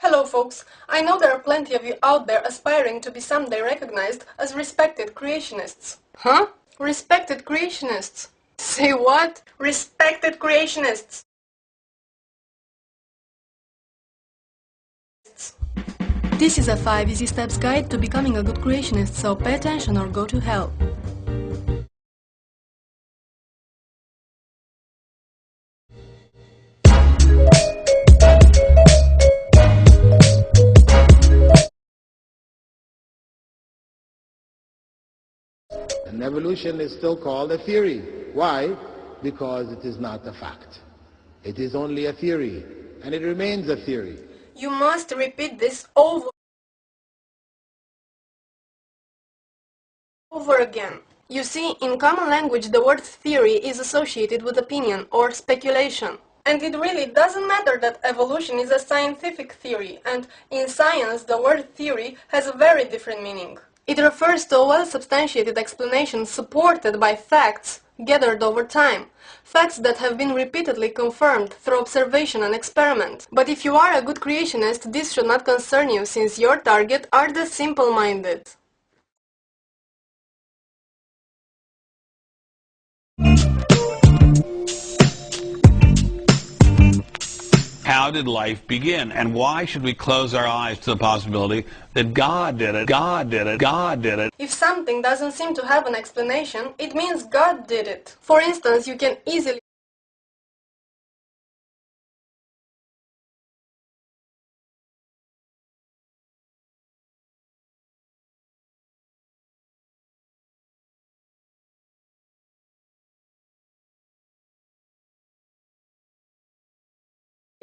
Hello folks, I know there are plenty of you out there aspiring to be someday recognized as respected creationists. Huh? Respected creationists? Say what? Respected creationists! This is a 5 easy steps guide to becoming a good creationist, so pay attention or go to hell. And evolution is still called a theory. Why? Because it is not a fact. It is only a theory, and it remains a theory. You must repeat this over again. You see, in common language the word theory is associated with opinion or speculation. And it really doesn't matter that evolution is a scientific theory, and in science the word theory has a very different meaning. It refers to a well-substantiated explanation supported by facts gathered over time, facts that have been repeatedly confirmed through observation and experiment. But if you are a good creationist, this should not concern you, since your target are the simple-minded. How did life begin? And why should we close our eyes to the possibility that God did it, God did it, God did it? If something doesn't seem to have an explanation, it means God did it. For instance, you can easily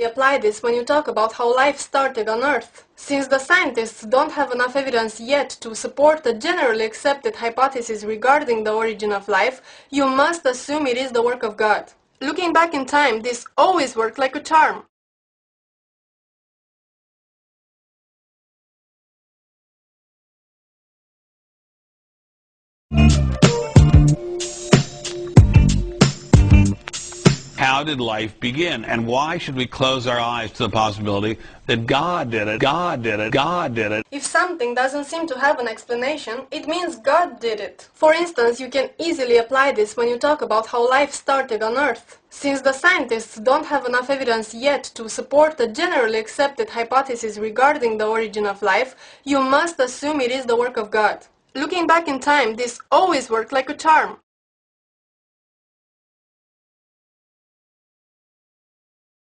apply this when you talk about how life started on Earth. Since the scientists don't have enough evidence yet to support a generally accepted hypothesis regarding the origin of life, you must assume it is the work of God. Looking back in time, this always worked like a charm. How did life begin? And why should we close our eyes to the possibility that God did it, God did it, God did it? If something doesn't seem to have an explanation, it means God did it. For instance, you can easily apply this when you talk about how life started on Earth. Since the scientists don't have enough evidence yet to support a generally accepted hypothesis regarding the origin of life, you must assume it is the work of God. Looking back in time, this always worked like a charm.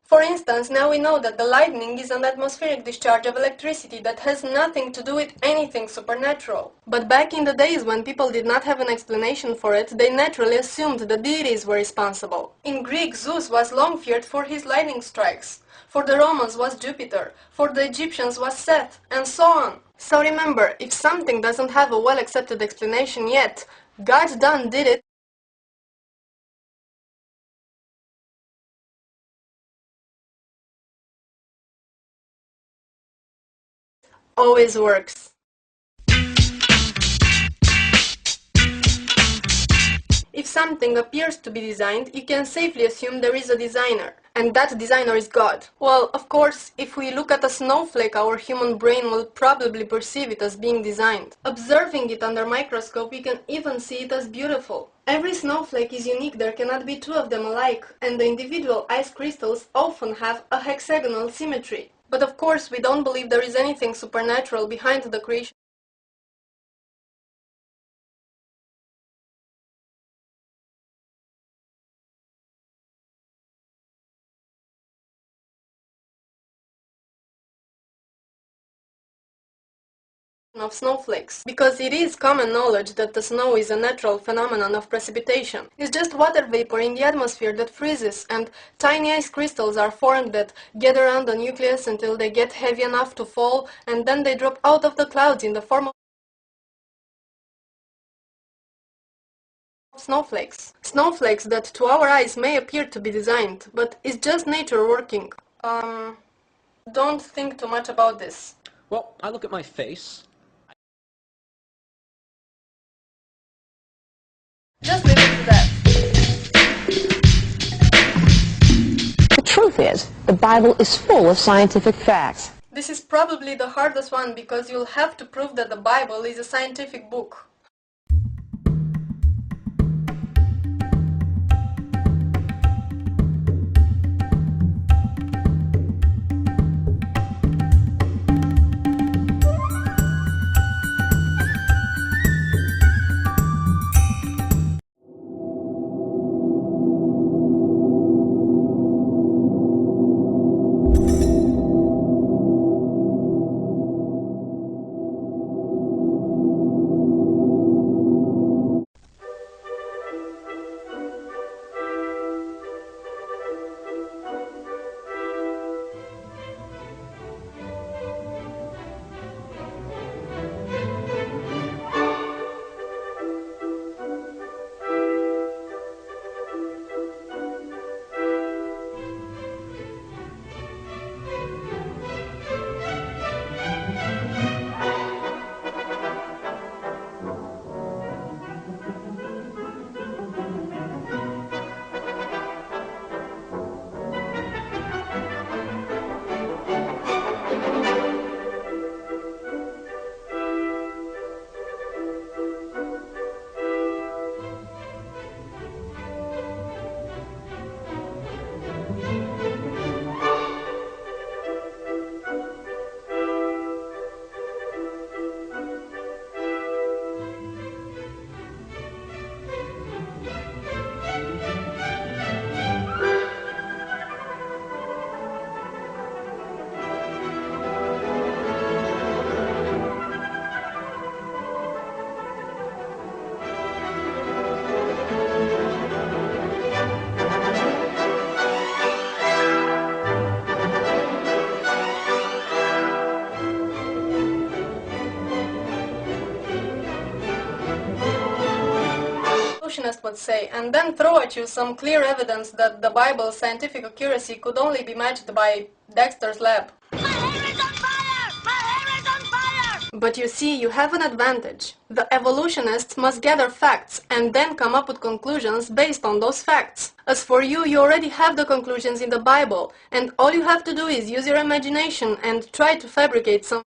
For instance, now we know that the lightning is an atmospheric discharge of electricity that has nothing to do with anything supernatural. But back in the days when people did not have an explanation for it, they naturally assumed the deities were responsible. In Greek, Zeus was long feared for his lightning strikes. For the Romans was Jupiter, for the Egyptians was Seth, and so on. So remember, if something doesn't have a well-accepted explanation yet, God done did it. Always works. If something appears to be designed, you can safely assume there is a designer, and that designer is God. Well, of course, if we look at a snowflake, our human brain will probably perceive it as being designed. Observing it under a microscope, you can even see it as beautiful. Every snowflake is unique, there cannot be two of them alike, and the individual ice crystals often have a hexagonal symmetry. But of course, we don't believe there is anything supernatural behind the creation of snowflakes, because it is common knowledge that the snow is a natural phenomenon of precipitation. It's just water vapor in the atmosphere that freezes, and tiny ice crystals are formed that gather around the nucleus until they get heavy enough to fall, and then they drop out of the clouds in the form of snowflakes. Snowflakes that to our eyes may appear to be designed, but it's just nature working. Don't think too much about this. Well, I look at my face. Just leave it to that. The truth is, the Bible is full of scientific facts. This is probably the hardest one because you'll have to prove that the Bible is a scientific book. Evolutionist would say, and then throw at you some clear evidence that the Bible's scientific accuracy could only be matched by Dexter's lab. My hair is on fire! My hair is on fire! But you see, you have an advantage. The evolutionists must gather facts and then come up with conclusions based on those facts. As for you, you already have the conclusions in the Bible, and all you have to do is use your imagination and try to fabricate some